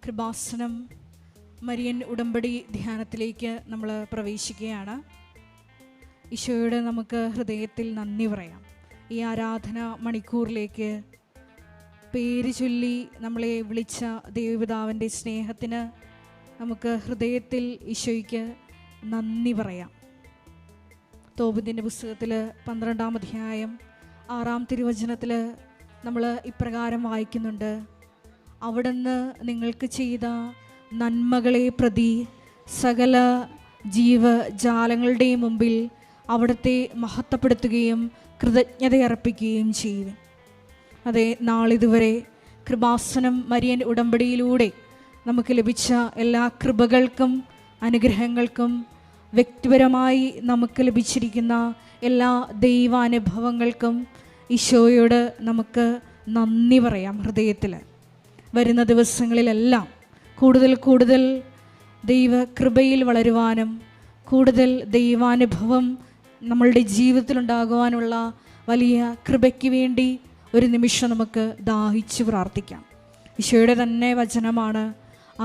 Kripasanam Marian ഉടമ്പടി ധ്യാനത്തിലേക്ക് നമ്മൾ പ്രവേശിക്കുകയാണ്. ഈശോയോട് നമുക്ക് ഹൃദയത്തിൽ നന്ദി പറയാം. ഈ ആരാധന മണിക്കൂറിലേക്ക് പേര് ചൊല്ലി നമ്മളെ വിളിച്ച ദൈവപിതാവിൻ്റെ സ്നേഹത്തിന് നമുക്ക് ഹൃദയത്തിൽ ഈശോയ്ക്ക് നന്ദി പറയാം. തോബിത്തിൻ്റെ പുസ്തകത്തിൽ 12-ാം അധ്യായം 6-ാം തിരുവചനത്തിൽ നമ്മൾ ഇപ്രകാരം വായിക്കുന്നുണ്ട്: അവിടുന്ന് നിങ്ങൾക്ക് ചെയ്ത നന്മകളെ പ്രതി സകല ജീവജാലങ്ങളുടെയും മുമ്പിൽ അവിടുത്തെ മഹത്വപ്പെടുത്തുകയും കൃതജ്ഞതയർപ്പിക്കുകയും ചെയ്തു. അതെ, നാളിതുവരെ കൃപാസനം മരിയൻ ഉടമ്പടിയിലൂടെ നമുക്ക് ലഭിച്ച എല്ലാ കൃപകൾക്കും അനുഗ്രഹങ്ങൾക്കും വ്യക്തിപരമായി നമുക്ക് ലഭിച്ചിരിക്കുന്ന എല്ലാ ദൈവാനുഭവങ്ങൾക്കും ഈശോയോട് നമുക്ക് നന്ദി പറയാം ഹൃദയത്തിൽ. വരുന്ന ദിവസങ്ങളിലെല്ലാം കൂടുതൽ ദൈവകൃപയിൽ വളരുവാനും കൂടുതൽ ദൈവാനുഭവം നമ്മളുടെ ജീവിതത്തിലുണ്ടാകുവാനുള്ള വലിയ കൃപയ്ക്ക് വേണ്ടി ഒരു നിമിഷം നമുക്ക് ദാഹിച്ച് പ്രാർത്ഥിക്കാം. ഈശോയുടെ തന്നെ വചനമാണ്: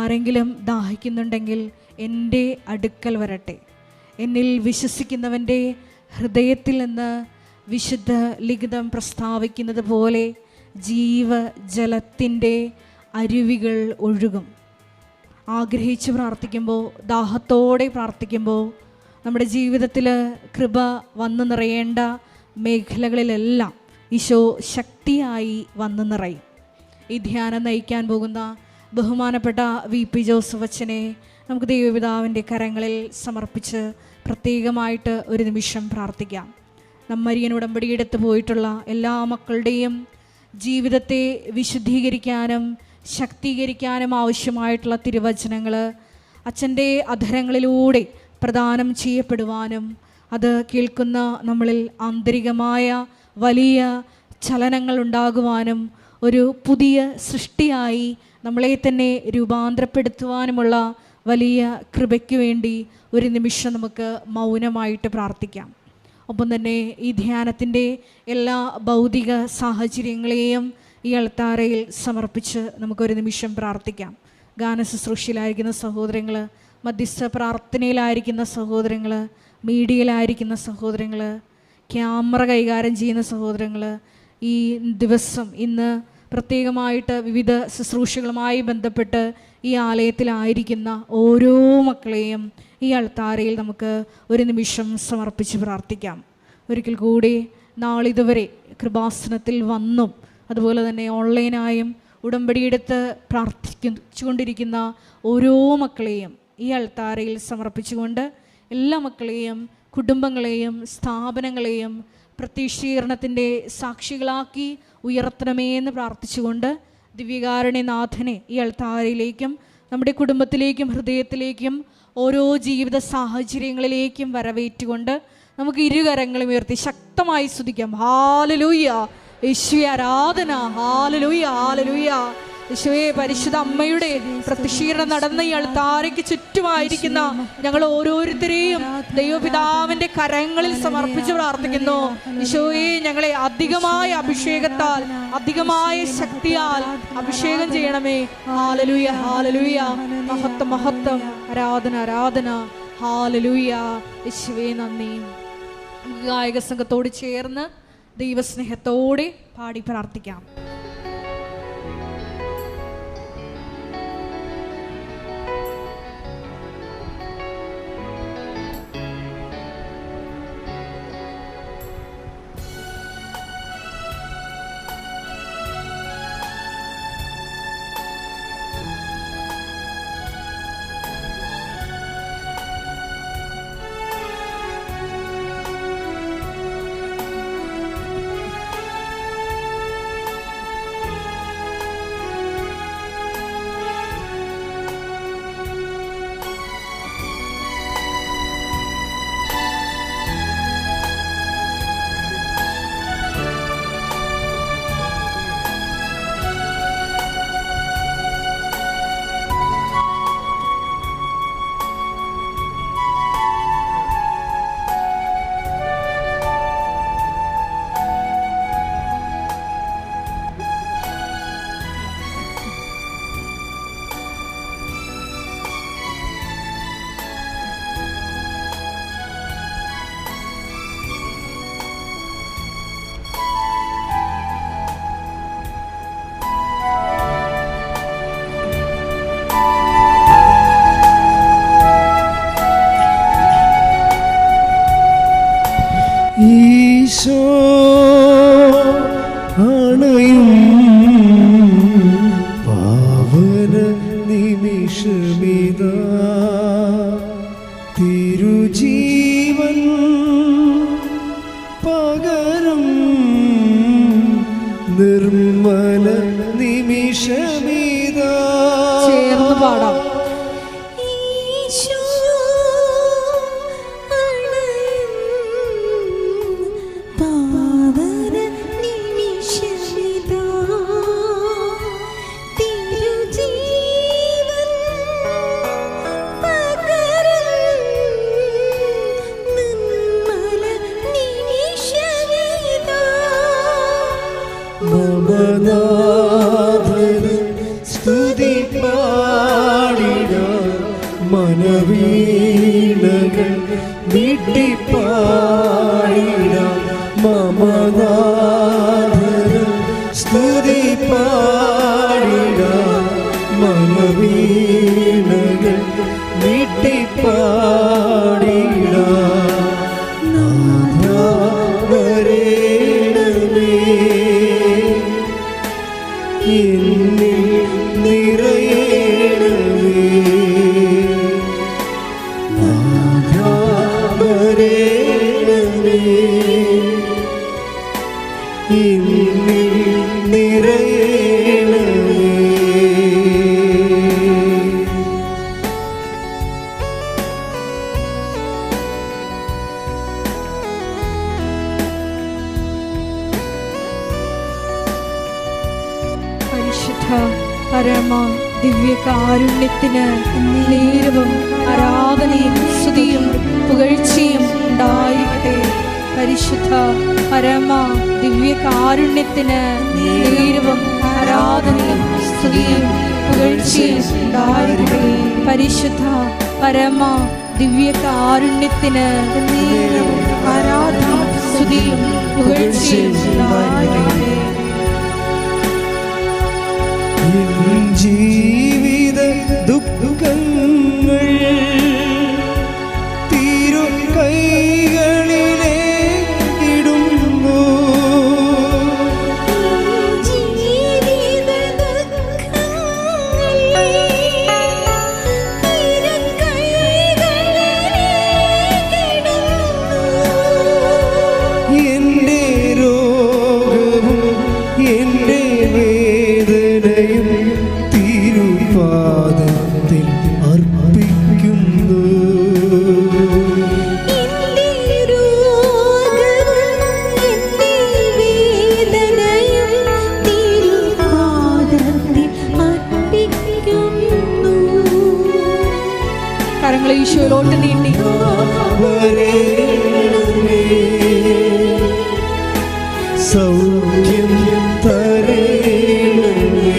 ആരെങ്കിലും ദാഹിക്കുന്നുണ്ടെങ്കിൽ എൻ്റെ അടുക്കൽ വരട്ടെ. എന്നിൽ വിശ്വസിക്കുന്നവൻ്റെ ഹൃദയത്തിൽ നിന്ന് വിശുദ്ധ ലിഖിതം പ്രസ്താവിക്കുന്നത് പോലെ ജീവജലത്തിൻ്റെ അരുവികൾ ഒഴുകും. ആഗ്രഹിച്ച് പ്രാർത്ഥിക്കുമ്പോൾ, ദാഹത്തോടെ പ്രാർത്ഥിക്കുമ്പോൾ നമ്മുടെ ജീവിതത്തിൽ കൃപ വന്നു നിറയേണ്ട മേഖലകളിലെല്ലാം ഈശോ ശക്തിയായി വന്നു നിറയും. ഈ ധ്യാനം നയിക്കാൻ പോകുന്ന ബഹുമാനപ്പെട്ട VP ജോസഫ് അച്ഛനെ നമുക്ക് ദൈവപിതാവിൻ്റെ കരങ്ങളിൽ സമർപ്പിച്ച് പ്രത്യേകമായിട്ട് ഒരു നിമിഷം പ്രാർത്ഥിക്കാം. മരിയൻ ഉടമ്പടിയെടുത്ത് പോയിട്ടുള്ള എല്ലാ മക്കളുടെയും ജീവിതത്തെ വിശുദ്ധീകരിക്കാനും ശക്തീകരിക്കാനും ആവശ്യമായിട്ടുള്ള തിരുവചനങ്ങൾ അച്ഛൻ്റെ അധരങ്ങളിലൂടെ പ്രദാനം ചെയ്യപ്പെടുവാനും അത് കേൾക്കുന്ന നമ്മളിൽ ആന്തരികമായ വലിയ ചലനങ്ങൾ ഉണ്ടാകുവാനും ഒരു പുതിയ സൃഷ്ടിയായി നമ്മളെ തന്നെ രൂപാന്തരപ്പെടുത്തുവാനുമുള്ള വലിയ കൃപയ്ക്ക് വേണ്ടി ഒരു നിമിഷം നമുക്ക് മൗനമായിട്ട് പ്രാർത്ഥിക്കാം. ഒപ്പം തന്നെ ഈ ധ്യാനത്തിൻ്റെ എല്ലാ ഭൗതിക സാഹചര്യങ്ങളെയും ഈ അൾത്താരയിൽ സമർപ്പിച്ച് നമുക്കൊരു നിമിഷം പ്രാർത്ഥിക്കാം. ഗാനശുശ്രൂഷയിലായിരിക്കുന്ന സഹോദരങ്ങൾ, മധ്യസ്ഥ പ്രാർത്ഥനയിലായിരിക്കുന്ന സഹോദരങ്ങൾ, മീഡിയയിലായിരിക്കുന്ന സഹോദരങ്ങൾ, ക്യാമറ കൈകാര്യം ചെയ്യുന്ന സഹോദരങ്ങൾ, ഈ ദിവസം ഇന്ന് പ്രത്യേകമായിട്ട് വിവിധ ശുശ്രൂഷകളുമായി ബന്ധപ്പെട്ട് ഈ ആലയത്തിലായിരിക്കുന്ന ഓരോ മക്കളെയും ഈ അൾത്താരയിൽ നമുക്ക് ഒരു നിമിഷം സമർപ്പിച്ച് പ്രാർത്ഥിക്കാം. ഒരിക്കൽ കൂടി നാളിതുവരെ കൃപാസനത്തിൽ വന്നും അതുപോലെ തന്നെ ഓൺലൈനായും ഉടമ്പടിയെടുത്ത് പ്രാർത്ഥിച്ചുകൊണ്ടിരിക്കുന്ന ഓരോ മക്കളെയും ഈ അൾത്താരയിൽ സമർപ്പിച്ചുകൊണ്ട് എല്ലാ മക്കളെയും കുടുംബങ്ങളെയും സ്ഥാപനങ്ങളെയും പ്രത്യക്ഷീകരണത്തിൻ്റെ സാക്ഷികളാക്കി ഉയർത്തണമേ എന്ന് പ്രാർത്ഥിച്ചുകൊണ്ട് ദിവ്യകാരുണ്യനാഥനെ ഈ അൾത്താരയിലേക്കും നമ്മുടെ കുടുംബത്തിലേക്കും ഹൃദയത്തിലേക്കും ഓരോ ജീവിത സാഹചര്യങ്ങളിലേക്കും വരവേറ്റുകൊണ്ട് നമുക്ക് ഇരുകരങ്ങളും ഉയർത്തി ശക്തമായി സ്തുതിക്കാം. ഹല്ലേലൂയ, യേശുവേ ആരാധന. ഹല്ലേലൂയ, ഹല്ലേലൂയ. യേശുവേ, പരിശുദ്ധ അമ്മയുടെ പ്രത്യക്ഷീകരണം നടന്ന ഈ അൾത്താരയ്ക്ക് ചുറ്റുമായിരിക്കുന്ന ഞങ്ങൾ ഓരോരുത്തരെയും ദൈവപിതാവിൻ്റെ കരങ്ങളിൽ സമർപ്പിച്ച് പ്രാർത്ഥിക്കുന്നു. യേശുവേ, ഞങ്ങളെ അധികമായ അഭിഷേകത്താൽ അധികമായ ശക്തിയാൽ അഭിഷേകം ചെയ്യണമേ. ഹല്ലേലൂയ, ഹല്ലേലൂയ. മഹത്വം, മഹത്വം. ആരാധന, ആരാധന. ഹല്ലേലൂയ. യേശുവേ നന്ദി. ഗായക സംഘത്തോട് ചേർന്ന് ദൈവസ്നേഹത്തോടെ പാടി പ്രാർത്ഥിക്കാം. നിർമ്മല നിമിഷമിതാ. ചേർന്ന് പാടാം. സ്തുതി പാടിട മനവീണകൾ വീട്ടിപ്പാടിട മമനാഥന സ്തുതി പാടിട മനവീണകൾ വീട്ടിപ്പാടിട നാഥവരേണമേ എന്നിൽ നിറയേണമേ. നാഥവരേണമേ എന്നിൽ നിറയേണമേ. പരമ ദിവ്യകാരുണ്യത്തിന് നേരവും ആരാധനയും സ്തുതിയും പുകഴ്ചയും ഉണ്ടായിരിക്കട്ടെ. പരിശുദ്ധ പരമ ദിവ്യകാരുണ്യത്തിന് നേരവും ആരാധനയും സ്തുതിയും പുകഴ്ചയും ഉണ്ടായിരിക്കട്ടെ. പരിശുദ്ധ പരമ ദിവ്യകാരുണ്യത്തിന് നേരവും ആരാധനയും സ്തുതിയും പുകഴ്ചയും ഉണ്ടായിരിക്കട്ടെ. ജീവിത ദുഃഖങ്ങൾ തിരു കൈകളിലേ ഇടുന്നു. എന്റെ രോഗവും എന്റെ വേദനയും തിരുപാദത്തിൽ അർപ്പിക്കുന്നു. കരങ്ങൾ ഈശോയിലോട്ട് നീട്ടി സൗഖ്യം തരേണമേ.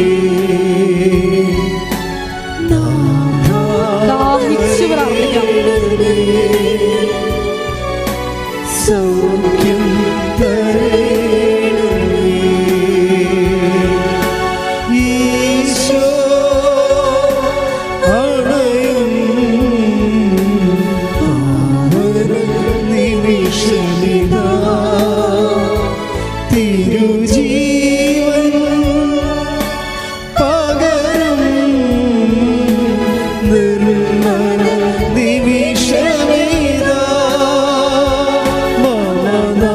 ദാഹിച്ചു പ്രാർത്ഥിക്കാം. സൗഖ്യം തരേണമേ. ഈശോ അണയും പാവന നിമിഷമിതാ. തിരുജീവൻ പകരും നിർമ്മല നിമിഷമിതാ. മമനാഥന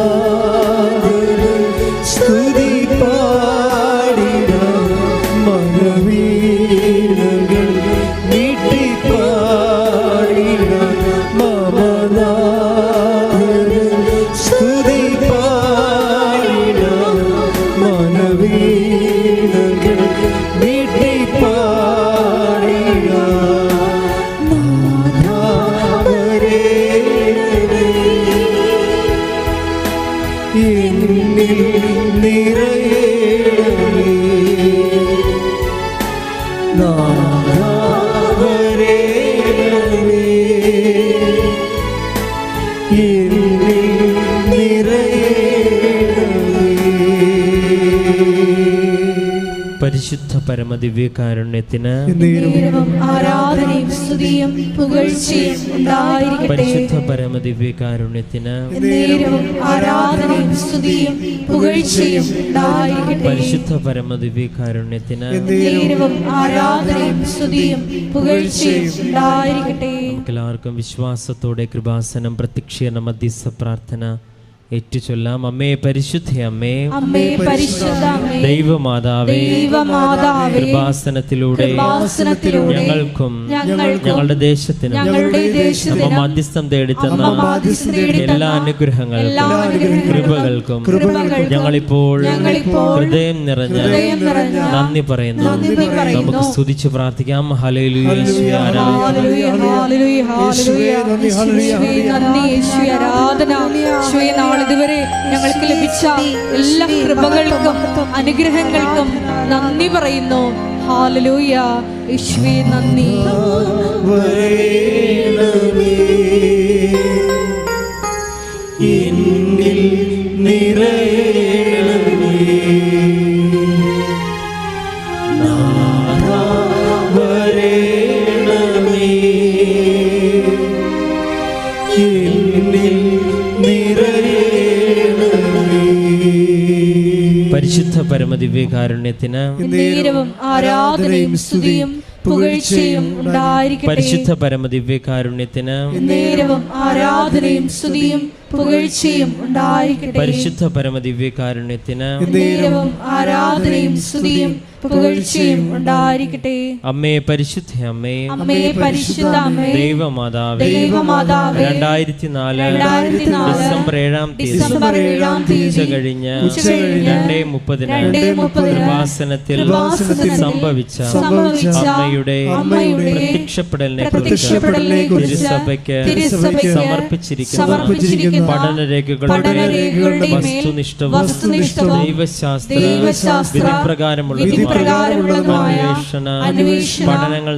സ്തുതി പാടിട മനവീണകൾ വീട്ടിപ്പാടിട മമനാഥന സ്തുതി പാടിട മനവീണകൾ വീട്ടിപ്പാടിട. നാഥവരേണമേ എന്നിൽ നിറയേണമേ. നാഥവരേണമേ എന്നിൽ നിറയേണമേ. പരിശുദ്ധ പരമദിവ്യകാരുണ്യത്തിന് ആരാധനയും സ്തുതിയും പുകഴ്ചയും ഉണ്ടായിരിക്കട്ടെ. പരിശുദ്ധ പരമദിവ്യകാരുണ്യത്തിന് ആരാധനയും സ്തുതിയും പുകഴ്ചയും ഉണ്ടായിരിക്കട്ടെ. പരിശുദ്ധ പരമദിവ്യകാരുണ്യത്തിന് ആരാധനയും സ്തുതിയും പുകഴ്ചയും ഉണ്ടായിരിക്കട്ടെ. നമുക്കെല്ലാവർക്കും വിശ്വാസത്തോടെ കൃപാസനം പ്രത്യക്ഷീകരണ മധ്യസ്ഥ പ്രാർത്ഥന ഏറ്റുചൊല്ലാം. അമ്മേ പരിശുദ്ധ അമ്മേ, അമ്മേ പരിശുദ്ധ അമ്മേ, ദൈവമാതാവേ, ദൈവമാതാവേ, കൃപാസനത്തിലൂടെ ഞങ്ങൾക്കും ഞങ്ങളുടെ ദേശത്തിനും അമ്മ മധ്യസ്ഥം തേടിത്തന്ന എല്ലാ അനുഗ്രഹങ്ങൾക്കും കൃപകൾക്കും ഞങ്ങളിപ്പോൾ ഹൃദയം നിറഞ്ഞ നന്ദി പറയുന്നു. നമുക്ക് സ്തുതിച്ച് പ്രാർത്ഥിക്കാം. ഹല്ലേലൂയ, യേശുവേ ആരാധന. നാളിതുവരെ ഞങ്ങൾക്ക് ലഭിച്ച എല്ലാ കൃപകൾക്കും അനുഗ്രഹങ്ങൾക്കും നന്ദി പറയുന്നു. ഹല്ലേലൂയ, യേശുവേ നന്ദി. എന്നിൽ നിറയണമേ, നാഥാ വരേണമേ, എന്നിൽ നിറയണമേ. പരിശുദ്ധ പരമദിവ്യകാരുണ്യത്തിന് നേരവും ആരാധനയും സ്തുതിയും പുകഴ്ചയും ഉണ്ടായിരിക്കട്ടെ. പരിശുദ്ധ പരമദിവ്യകാരുണ്യത്തിന് നേരവും ആരാധനയും സ്തുതിയും പുകഴ്ചയും ഉണ്ടായിരിക്കട്ടെ. പരിശുദ്ധ പരമദിവ്യകാരുണ്യത്തിന് നേരവും ആരാധനയും സ്തുതിയും പുകഴ്ചയും ഉണ്ടായിരിക്കട്ടെ. അമ്മേ പരിശുദ്ധ അമ്മേ, അമ്മേ പരിശുദ്ധ അമ്മേ, ദൈവമാതാവേ, ദൈവമാതാവേ, 2004 ഡിസംബർ 7-ാം തീയതി ഉച്ച കഴിഞ്ഞ് 2:30 കൃപാസനത്തിൽ സംഭവിച്ച അമ്മയുടെ പ്രത്യക്ഷപ്പെടലിനെ കുറിച്ച് തിരുസഭയ്ക്ക് സമർപ്പിച്ചിരിക്കുന്ന പഠനരേഖകളുടെ വസ്തുനിഷ്ഠവും ദൈവശാസ്ത്ര വിധിപ്രകാരമുള്ളതുമായ അന്വേഷണ പഠനങ്ങൾ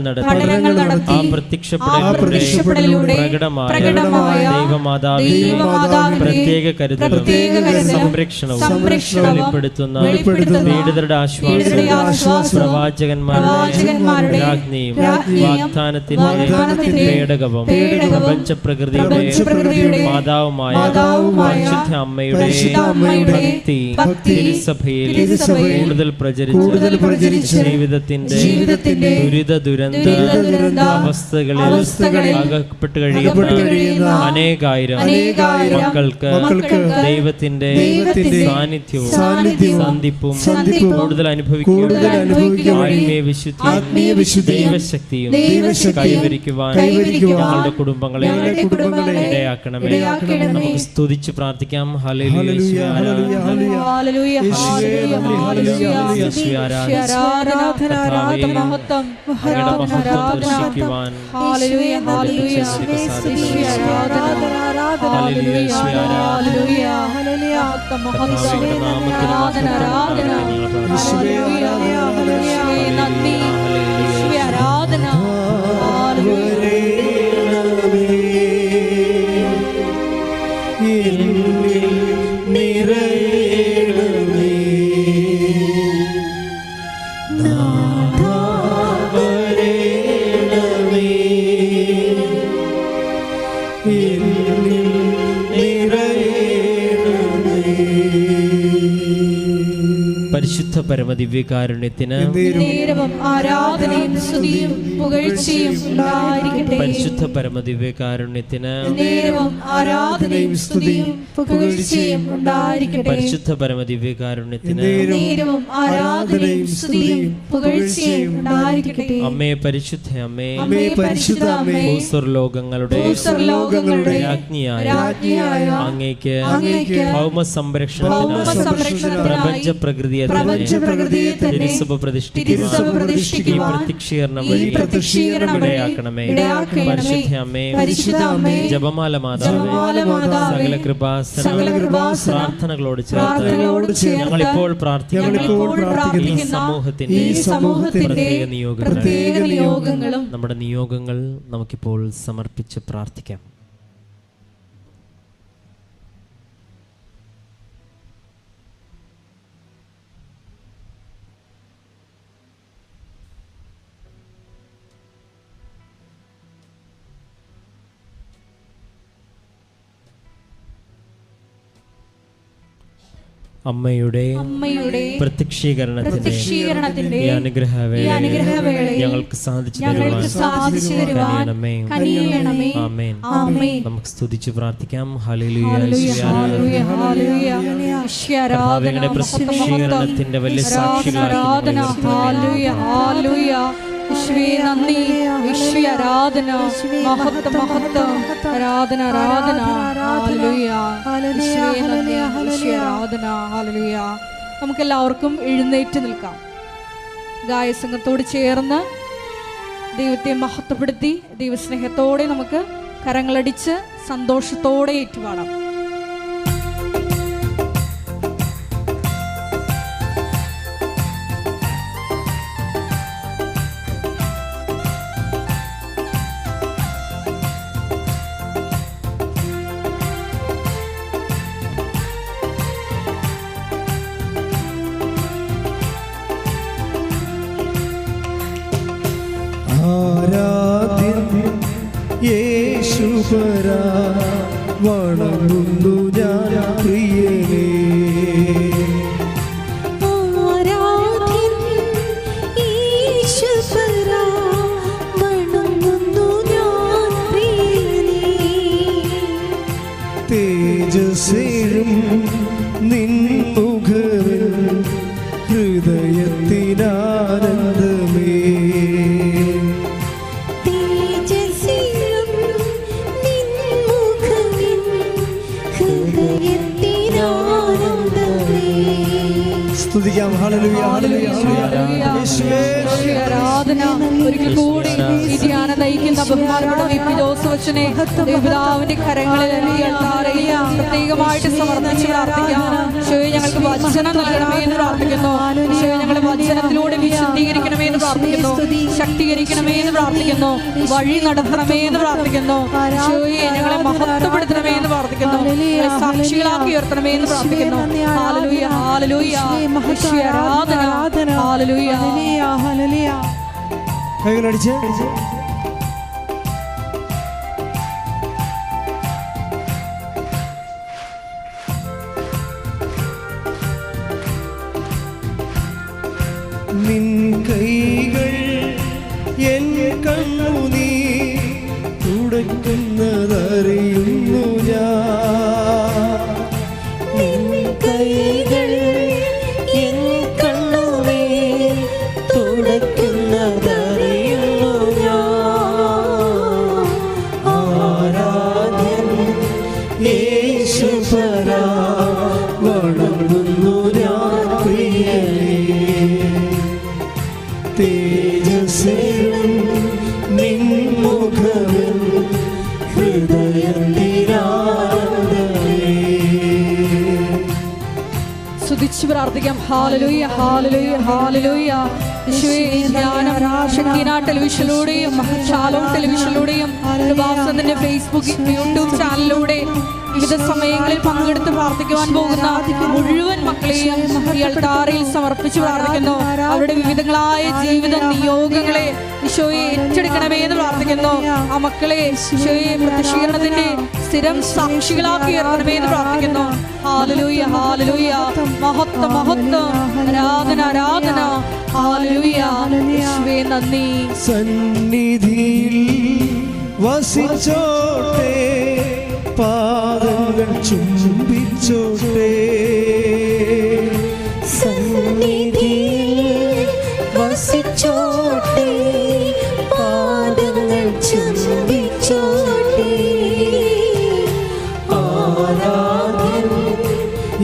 നടത്തി ആ പ്രത്യക്ഷപ്പെടലിലൂടെ പ്രകടമായ ദൈവമാതാവിന്റെ പ്രത്യേക കരുതലും സംരക്ഷണവും വെളിപ്പെടുത്തുന്ന പീഡിതരുടെ ആശ്വാസം പ്രവാചകന്മാരുടെ രാജ്ഞിയും വാഗ്ദാനത്തിന്റെ പേടകവും പ്രപഞ്ചപ്രകൃതിയുടെ മാതാവുമായ പരിശുദ്ധ അമ്മയുടെ ഭക്തി തിരുസഭയിൽ കൂടുതൽ പ്രചരിച്ച് ജീവിതത്തിന്റെ ദുരിത അവസ്ഥകളിൽ അകപ്പെട്ട് കഴിയുന്ന അനേകായിരം മക്കൾക്ക് ദൈവത്തിന്റെ സാന്നിധ്യവും സന്ധിപ്പും കൂടുതൽ അനുഭവിക്കുകയും ആത്മീയ വിശുദ്ധി ദൈവശക്തിയും കൈവരിക്കുവാൻ ഞങ്ങളുടെ കുടുംബങ്ങളെ ഇടയാക്കണമേ. നമുക്ക് സ്തുതിച്ച് പ്രാർത്ഥിക്കാം. ഹല്ലേലൂയ, ഹല്ലേലൂയ, യേശുവേ ആരാധന, കർത്താവേ, അങ്ങയുടെ മഹത്വം ദർശിക്കുവാൻ ഹല്ലേലൂയ, ഹല്ലേലൂയ, യേശുവേ ആരാധന, ഹല്ലേലൂയ, യേശുവേ ആരാധന. ഹല്ലേലൂയ, കർത്താവേ, അങ്ങയുടെ നാമത്തിന് ആരാധന, ഹല്ലേലൂയ, യേശുവേ നന്ദി, യേശുവേ ആരാധന. പരിശുദ്ധ പരമദിവ്യകാരുണ്യത്തിന് നേരവും ആരാധനയും സ്തുതിയും പുകഴ്ചയും ഉണ്ടായിരിക്കട്ടെ. പരിശുദ്ധ പരമദിവ്യകാരുണ്യത്തിന് നേരവും ആരാധനയും സ്തുതിയും പുകഴ്ചയും ഉണ്ടായിരിക്കട്ടെ. പരിശുദ്ധ പരമദിവ്യകാരുണ്യത്തിന് നേരവും ആരാധനയും സ്തുതിയും പുകഴ്ചയും ഉണ്ടായിരിക്കട്ടെ. അമ്മേ പരിശുദ്ധ അമ്മേ, അമ്മേ പരിശുദ്ധ അമ്മേ, ഭൂസ്വർലോകങ്ങളുടെ രാജ്ഞിയായ അങ്ങേക്ക് ഭൗമ സംരക്ഷണത്തിനായി പ്രപഞ്ച പ്രകൃതിയെ തിരുസഭ പ്രതിഷ്ഠിക്കുവാൻ ഈ പ്രത്യക്ഷീകരണം വഴി ഇടയാക്കണമേ. പരിശുദ്ധ അമ്മേ, ജപമാല മാതാവേ, സകല പ്രാർത്ഥനകളോട് ചേർത്ത് ഞങ്ങളിപ്പോൾ പ്രാർത്ഥിക്കുന്ന ഈ സമൂഹത്തിന്റെ പ്രത്യേക നിയോഗങ്ങളും നമ്മുടെ നിയോഗങ്ങൾ നമുക്കിപ്പോൾ സമർപ്പിച്ച് പ്രാർത്ഥിക്കാം. അമ്മയുടെ പ്രത്യക്ഷീകരണത്തിന്റെ ഈ അനുഗ്രഹവേള ഞങ്ങൾക്ക് സാധിച്ചു തരുവാൻ കനിയണമേ. ആമേൻ. നമുക്ക് സ്തുതിച്ച് പ്രാർത്ഥിക്കാം. ഹല്ലേലൂയ. കർത്താവേ, പ്രത്യക്ഷീകരണത്തിന്റെ വലിയ സാക്ഷികളായി നന്ദി, ആരാധന, മഹത്വം, ആരാധന, ആരാധന, ആരാധന. നമുക്കെല്ലാവർക്കും എഴുന്നേറ്റ് നിൽക്കാം. ഗായസംഘത്തോട് ചേർന്ന് ദൈവത്തെ മഹത്വപ്പെടുത്തി ദൈവസ്നേഹത്തോടെ നമുക്ക് കരങ്ങളടിച്ച് സന്തോഷത്തോടെ ഏറ്റുപാടാം. യേശുപരാ വണങ്ങുന്നു ഞാൻ പ്രിയനേ. ആരാധ്യൻ യേശുപരാ വണങ്ങുന്നു ഞാൻ പ്രിയനേ. തേജസ്സേഴും നിൻമുഖവിൽ ഹൃദയത്തിനാനന്ദമേ. സ്തുതിക്കാം. ഹല്ലേലൂയ, ഹല്ലേലൂയ, ആരാധന. ഒരിക്കൽ കൂടി ഈ ധ്യാനം നയിക്കുന്ന ബഹുമാനപ്പെട്ട വിപി ജോസഫച്ചനെ പിതാവിന്റെ കരങ്ങളിൽ പ്രത്യേകമായിട്ട് സമർപ്പിച്ച് പ്രാർത്ഥിക്കാം. ഈശോയെ, ഞങ്ങൾക്ക് വചനം നൽകണമേ എന്ന് പ്രാർത്ഥിക്കുന്നു. ഈശോയെ, ഞങ്ങളെ വചനത്തിലൂടെ വിശുദ്ധീകരിക്കണമേ എന്ന് പ്രാർത്ഥിക്കുന്നു. ശക്തീകരിക്കണമേ എന്ന് പ്രാർത്ഥിക്കുന്നു. വഴി നടത്തണമേ എന്ന് പ്രാർത്ഥിക്കുന്നു. ഈശോയെ, ഞങ്ങളെ മഹത്വപ്പെടുത്തണമേ എന്ന് പ്രാർത്ഥിക്കുന്നു. സാക്ഷികളാക്കി ഉയർത്തണമേ എന്ന് പ്രാർത്ഥിക്കുന്നു. ഹല്ലേലൂയ, ഹല്ലേലൂയ, ആരാധന, ഹല്ലേലൂയ, ഹല്ലേലൂയ. കൈകളടിച്ച് നിൻ കൈകൾ എൻ കണ്ണുനീർ തുടയ്ക്കുന്നതറിയുന്നു ഞാൻ. നിൻ കൈകൾ എൻ കണ്ണുനീർ തുടയ്ക്കുന്നതറിയുന്നു ഞാൻ. ആരാധ്യൻ യേശുപരാ വണങ്ങുന്നു ഞാൻ പ്രിയനേ. തേജസ്സേഴും നിൻമുഖവിൽ ഹൃദയത്തിനാനന്ദമേ. സ്തുതിച്ച് പ്രാർത്ഥിക്കാം. ഹല്ലേലൂയ, ഹല്ലേലൂയ, ഹല്ലേലൂയ. യേശുവേ, ഈ ധ്യാനം ശക്തിനാ ടെലിവിഷനിലൂടെയും ഷാലോം ടെലിവിഷനിലൂടെയും കൃപാസനത്തിന്റെ ഫേസ്ബുക്ക് യൂട്യൂബ് ചാനലിലൂടെ വിവിധ സമയങ്ങളിൽ പങ്കെടുത്ത് പ്രാർത്ഥിക്കുവാൻ പോകുന്ന മുഴുവൻ മക്കളെയും ഈ അൾത്താരയിൽ സമർപ്പിച്ച് പ്രാർത്ഥിക്കുന്നു. അവരുടെ വിവിധങ്ങളായ ജീവിത നിയോഗങ്ങളെ ഈശോയെ ഏറ്റെടുക്കണമേ എന്ന് പ്രാർത്ഥിക്കുന്നു. ആ മക്കളെ ഈശോയെ പ്രത്യക്ഷീകരണത്തിന്റെ സ്ഥിരം സാക്ഷികളാക്കി ഉയർത്തണമേ എന്ന് പ്രാർത്ഥിക്കുന്നു. ഹല്ലേലൂയ, ഹല്ലേലൂയ, മഹത്വം, മഹത്വം, ആരാധന, ആരാധന, ഹല്ലേലൂയ. യേശുവേ, നന്ദി. സന്നിധിയിൽ വസിച്ചോട്ടെ, പാദങ്ങൾ ചുംബിച്ചോട്ടെ. സന്നിധിയിൽ വസിച്ചോട്ടെ, പാദങ്ങൾ ചുംബിച്ചോട്ടെ. ആരാധ്യൻ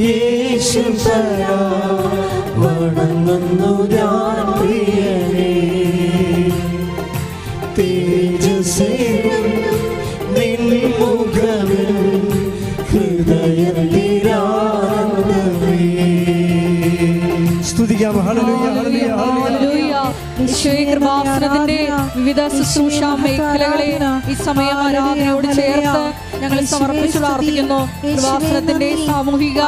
യേശുപരാ വണങ്ങുന്നു ഞാൻ പ്രിയനേ. തേജസ്സേഴും നിൻമുഖവിൽ ഹൃദയത്തിനാനന്ദമേ. സ്തുതിക്കാം. ഹല്ലേലൂയ, ഹല്ലേലൂയ, ഹല്ലേലൂയ. ഈശോയെ, കൃപാസനത്തിന്റെ വിവിധ ശുശ്രൂഷ മേഖലകളെ ഈ സമയം ആരാധനയോട് ചേർത്ത് ഞങ്ങൾ സമർപ്പിച്ചു പ്രാർത്ഥിക്കുന്നു. കൃപാസനത്തിന്റെ സാമൂഹിക,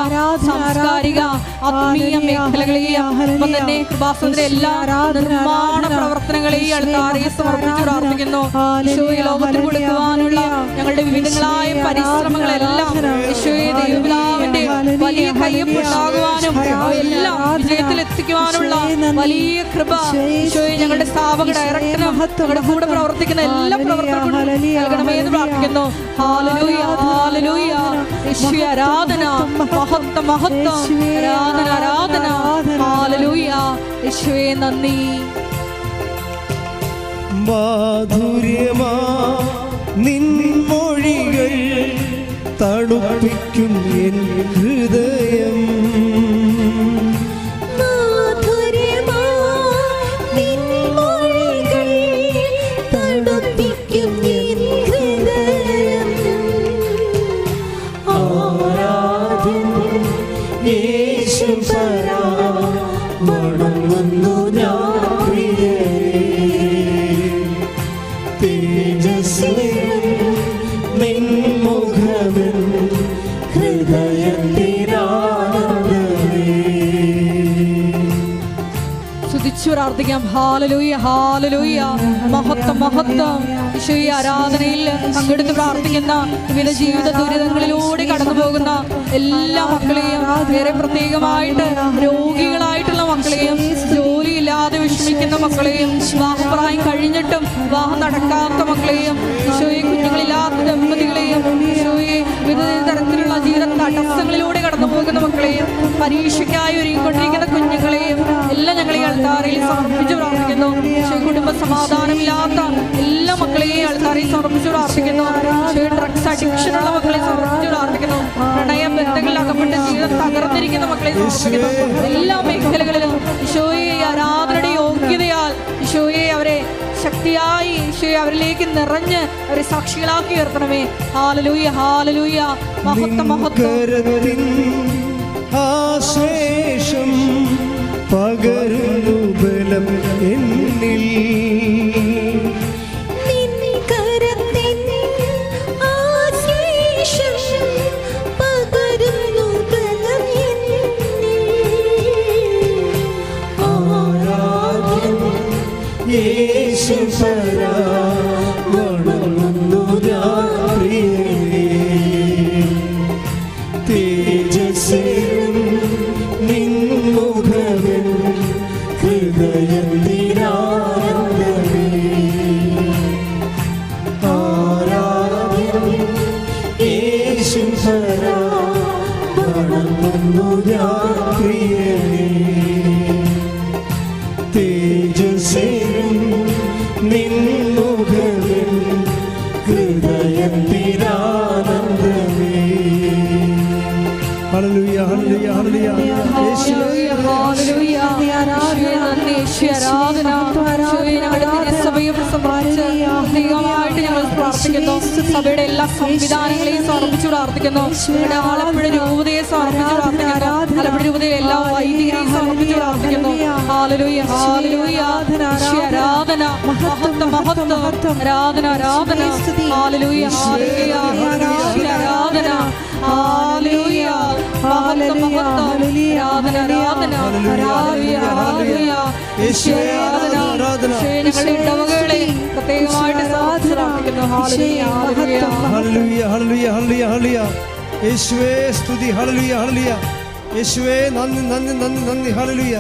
സാംസ്കാരിക, ആത്മീയ മേഖലകളെയും ഒപ്പം തന്നെ കൃപാസനത്തിന്റെ എല്ലാ നിർമ്മാണ പ്രവർത്തനങ്ങളെയും അൾത്താരയിൽ സമർപ്പിച്ചു പ്രാർത്ഥിക്കുന്നു. ഈശോയെ ലോകത്തിൽ കൊടുക്കുവാനുള്ള ഞങ്ങളുടെ വിവിധങ്ങളായ പരിശ്രമങ്ങളെല്ലാം ഈശോയെ ദൈവപിതാവിന്റെ വലിയ കയ്യൊപ്പുണ്ടാകുവാനും എല്ലാം വിജയത്തിൽ എത്തിക്കുവാനുള്ള വലിയ കൃപ ഈശോയെ ഞങ്ങളുടെ സ്ഥാപക ഡയറക്ടറും ഞങ്ങളുടെ കൂടെ പ്രവർത്തിക്കുന്ന എല്ലാ പ്രവർത്തകർക്കും നൽകണമെന്ന് പ്രാർത്ഥിക്കുന്നു. Hallelujah, hallelujah. ഈശോയെ ആരാധന, മഹത്വം, മഹത്വം, ആരാധന, ആരാധന. ഹല്ലേലൂയ. ഈശോയെ നന്ദി. മാധുര്യമാ നിൻ മൊഴികൾ തണുപ്പിക്കും എൻ ഹൃദയം. പ്രാർത്ഥിക്കാം. ഹല്ലേലൂയ, ഹല്ലേലൂയ. മഹത്വം, മഹത്വം. ഈശോയെ ആരാധനയിൽ പങ്കെടുത്ത് പ്രാർത്ഥിക്കുന്ന വിവിധ ജീവിത ദുരിതങ്ങളിലൂടെ കടന്നു പോകുന്ന എല്ലാ മക്കളെയും, വേറെ പ്രത്യേകമായിട്ട് രോഗികളായിട്ടുള്ള മക്കളെയും, ജോലിയില്ലാതെ വിഷമിക്കുന്ന മക്കളെയും, വിവാഹപ്രായം കഴിഞ്ഞിട്ടും വിവാഹം നടക്കാത്ത മക്കളെയും, ഈശോയെ കുഞ്ഞുങ്ങളില്ലാത്ത ദമ്പതികളെയും, ഈശോയെ വിവിധ തരത്തിലുള്ള ജീവിത തടസ്സങ്ങളിലൂടെ കടന്നു പോകുന്ന മക്കളെയും, പരീക്ഷയ്ക്കായി ഒരുങ്ങിക്കൊണ്ടിരിക്കുന്ന കുഞ്ഞുങ്ങളെയും എല്ലാം ഞങ്ങൾ ഈ അൾത്താരയിൽ സമർപ്പിച്ച് പ്രാർത്ഥിക്കുന്നു. കുടുംബ സമാധാനമില്ലാത്ത എല്ലാ മക്കളെയും അൾത്താരയിൽ സമർപ്പിച്ച് പ്രാർത്ഥിക്കുന്നു. ഡ്രഗ്സ് അഡിക്ഷനുള്ള മക്കളെ സമർപ്പിച്ച് പ്രാർത്ഥിക്കുന്നു. പ്രണയ ബന്ധങ്ങളിൽ അകപ്പെട്ട ജീവിതം തകർന്നിരിക്കുന്ന മക്കളെ സമർപ്പിക്കുന്നു. എല്ലാ മേഖലകളിലും ഈശോയെ ആരാധനയുടെ യോഗ്യതയാൽ ഈശോയെ അവരെ ശക്തിയായി ഈശോയെ അവരിലേക്ക് നിറഞ്ഞ് അവരെ സാക്ഷികളാക്കി ഉയർത്തണമേ. ഹല്ലേലൂയ, ഹല്ലേലൂയ. മഹത്വം, മഹത്വം. ആശേഷം പകരുന്നു ബലം എന്നിൽ. സഭയുടെ എല്ലാ സംവിധാനങ്ങളെയും സമർപ്പിച്ചു പ്രാർത്ഥിക്കുന്നു. ആലപ്പുഴ രൂപതയെ സമർപ്പിച്ചു പ്രാർത്ഥിക്കുന്നു. ആലപ്പുഴ രൂപതയെ എല്ലാ വൈദികരെയും സമർപ്പിച്ചു പ്രാർത്ഥിക്കുന്നു. Hallelujah, hallelujah. ആരാധന, മഹത്വം, മഹത്വം. ആരാധന, ആരാധന. ഹല്ലേലൂയ, ഹല്ലേലൂയ. ആരാധന, ഹല്ലേലൂയ. മഹത്വം, മഹത്വം. ആരാധന, ആരാധന. ഹല്ലേലൂയ, ഹല്ലേലൂയ. ഞങ്ങളുടെ ഇടവകളെ പ്രത്യേകമായിട്ട് പ്രാർത്ഥിക്കുന്നു. ഹല്ലേലൂയ, ഹല്ലേലൂയ, ഹല്ലേലൂയ, ഹല്ലേലൂയ. യേശുവേ സ്തുതി. ഹല്ലേലൂയ, ഹല്ലേലൂയ. യേശുവേ നന്ദി, നന്ദി, നന്ദി, നന്ദി. ഹല്ലേലൂയ.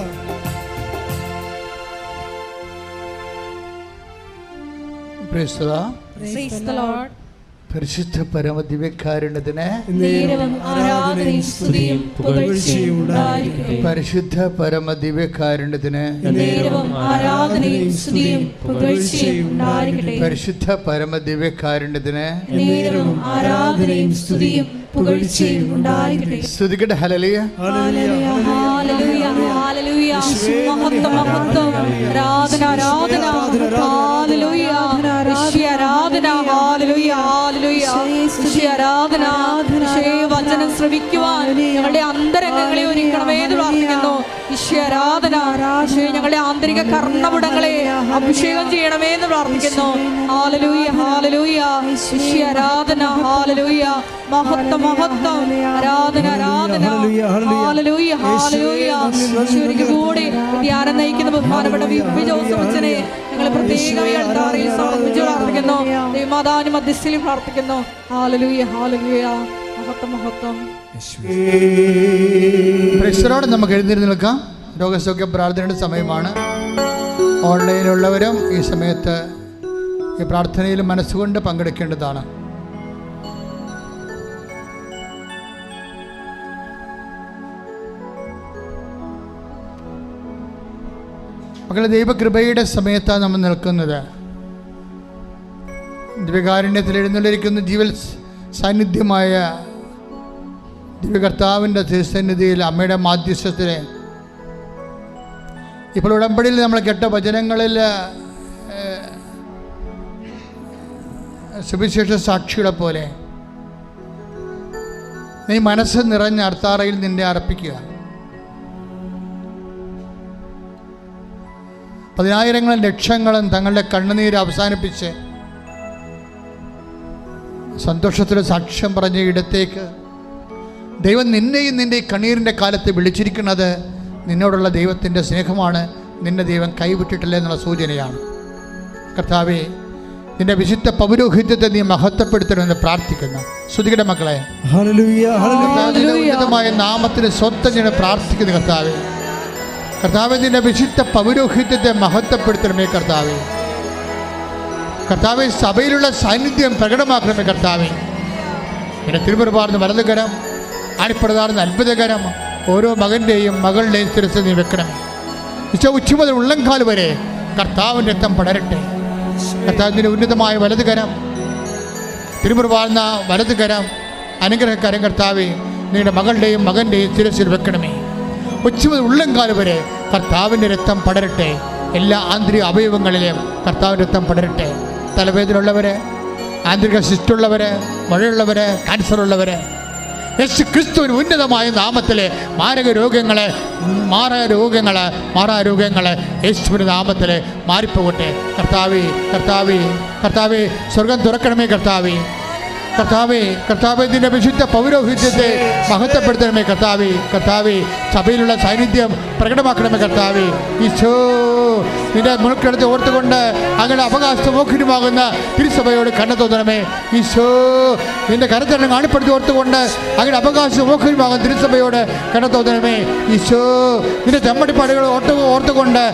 Praise the Lord. പരിശുദ്ധ പരമദിവ്യകാരുണ്യത്തിന് പരിശുദ്ധ പരമദിവ്യകാരുണ്യത്തിന് പരിശുദ്ധ പരമദിവ്യകാരുണ്യത്തിന് സ്തുതിക്കട്ടെ. ഹല്ലേലൂയ, ഹല്ലേലൂയ, ഹല്ലേലൂയ. മഹത്വം, മഹത്വം. ആരാധന, ആരാധന. ഹല്ലേലൂയ. ആരാധന, ഹല്ലേലൂയ, ഹല്ലേലൂയ. ആരാധന. വചനം ശ്രവിക്കുവാൻ ഞങ്ങളുടെ അന്തരംഗങ്ങളെ ഒരുക്കണമേ എന്ന് പ്രാർത്ഥിക്കുന്നു. ആരാധന. ഈശോയെ ഞങ്ങളുടെ ആന്തരിക കർണപുടങ്ങളെ അഭിഷേകം ചെയ്യണമേ എന്ന് പ്രാർത്ഥിക്കുന്നു. Hallelujah hallelujah. ഈശോയെ ആരാധന. ഹല്ലേലൂയ. മഹത്വം മഹത്വം. ആരാധന ആരാധന. ഹല്ലേലൂയ ഹല്ലേലൂയ. ഈശോയ്ക്ക് കൂടി ധ്യാനം നയിക്കുന്ന ബഹുമാനപ്പെട്ട വി ജോസഫ് അച്ഛനെ ഞങ്ങൾ പ്രത്യേകമായി അൾത്താരയിൽ സമർപ്പിച്ച് പ്രാർത്ഥിക്കുന്നു. ദൈവമാതാവിന്റെ മധ്യസ്ഥയിൽ പ്രാർത്ഥിക്കുന്നു. ഹല്ലേലൂയ ഹല്ലേലൂയ. മഹത്വം മഹത്വം. പ്രേക്ഷകരോട് നമുക്ക് എഴുന്നേറ്റ് നിൽക്കാം. രോഗസൗഖ്യ പ്രാർത്ഥനയുടെ സമയമാണ്. ഓൺലൈനിലുള്ളവരും ഈ സമയത്ത് ഈ പ്രാർത്ഥനയിൽ മനസ്സുകൊണ്ട് പങ്കെടുക്കേണ്ടതാണ്. മക്കളെ, ദൈവകൃപയുടെ സമയത്താണ് നമ്മൾ നിൽക്കുന്നത്. ദിവ്യകാരുണ്യത്തിൽ എഴുന്നള്ളിരിക്കുന്ന ജീവൽ സാന്നിധ്യമായ ദിവ്യകർത്താവിൻ്റെ തിരുസന്നിധിയിൽ അമ്മയുടെ മാധ്യസ്ഥത്തിൽ ഇപ്പോൾ ഉടമ്പടിയിൽ നമ്മൾ കേട്ട വചനങ്ങളിൽ സുവിശേഷ സാക്ഷികളെ പോലെ നീ മനസ്സ് നിറഞ്ഞ അർത്താറയിൽ നിന്നെ അർപ്പിക്കുക. പതിനായിരങ്ങളും ലക്ഷങ്ങളും തങ്ങളുടെ കണ്ണുനീര് അവസാനിപ്പിച്ച് സന്തോഷത്തിൻ്റെ സാക്ഷ്യം പറഞ്ഞ ഇടത്തേക്ക് ദൈവം നിന്നെയും നിൻ്റെ ഈ കണ്ണീരിൻ്റെ കാലത്ത് വിളിച്ചിരിക്കുന്നത് നിന്നോടുള്ള ദൈവത്തിൻ്റെ സ്നേഹമാണ്. നിന്നെ ദൈവം കൈവിട്ടിട്ടില്ല എന്നുള്ള സൂചനയാണ്. കർത്താവേ, നിന്റെ വിശുദ്ധ പൗരോഹിത്യത്തെ നീ മഹത്വപ്പെടുത്തണമെന്ന് പ്രാർത്ഥിക്കുന്നു. ശ്രുതിയുടെ മക്കളെ, ഉന്നതമായ നാമത്തിന് സ്വന്തം ഞാൻ പ്രാർത്ഥിക്കുന്നു. കർത്താവേ, കർത്താവേ, നിന്റെ വിശുദ്ധ പൗരോഹിത്യത്തെ മഹത്വപ്പെടുത്തണമേ. കർത്താവേ, കർത്താവേ, സഭയിലുള്ള സാന്നിധ്യം പ്രകടമാക്കണമേ. കർത്താവേ, നിന്റെ തിരുമുറുപാർന്ന് വലതുകരം, അണിപ്രധാർന്ന അത്ഭുതകരം ഓരോ മകൻ്റെയും മകളുടെയും ശിരസ് നീ വെക്കണമേ. ഉച്ച മുതൽ ഉള്ളംകാൽ വരെ കർത്താവിൻ്റെ രക്തം പടരട്ടെ. കർത്താവിൻ്റെ ഉന്നതമായ വലതുകരം, തിരുമുറുപാർന്ന വലതുകരം, അനുഗ്രഹകരം കർത്താവേ നിങ്ങളുടെ മകളുടെയും മകൻ്റെയും ശിരസിൽ വെക്കണമേ. ഉച്ച മുതൽ ഉള്ളംകാൽ വരെ കർത്താവിൻ്റെ രക്തം പടരട്ടെ. എല്ലാ ആന്തരിക അവയവങ്ങളിലും കർത്താവിൻ്റെ രക്തം പടരട്ടെ. തലവേദനയുള്ളവർ, ആന്തരിക സിസ്റ്റുള്ളവർ, മഴയുള്ളവർ, ക്യാൻസറുള്ളവർ, യേശു ക്രിസ്തുവിന് ഉന്നതമായ നാമത്തിലെ മാരകരോഗങ്ങളെ മാറാരോഗങ്ങളെ യേശുവിൻ്റെ നാമത്തിൽ മാറിപ്പോകട്ടെ. കർത്താവേ, കർത്താവേ, കർത്താവേ, സ്വർഗം തുറക്കണമേ. കർത്താവേ, കർത്താവേ, കർത്താവേ, നിന്റെ വിശുദ്ധ പൗരോഹിത്യത്തെ മഹത്വപ്പെടുത്തണമേ. കർത്താവേ, കർത്താവേ, സഭയിലുള്ള സാന്നിധ്യം പ്രകടമാക്കണമേ. കർത്താവേ, ഈശോ നിന്റെ മുഴുക്കെടുത്ത് ഓർത്തുകൊണ്ട് അങ്ങനെ അവകാശമോഖിനുമാകുന്ന തിരുസഭയോട് കണ്ണു തോന്നണമേ. ഈശോ നിന്റെ കരത്തരണം കാണപ്പെടുത്തി ഓർത്തുകൊണ്ട് അങ്ങനെ അവകാശമോഖിനുമാകുന്ന തിരുസഭയോട് കണ്ണു തോന്നണമേ. ഈശോ നിന്റെ ചെമ്മടിപ്പാടുകൾ ഓർത്തുകൊണ്ട്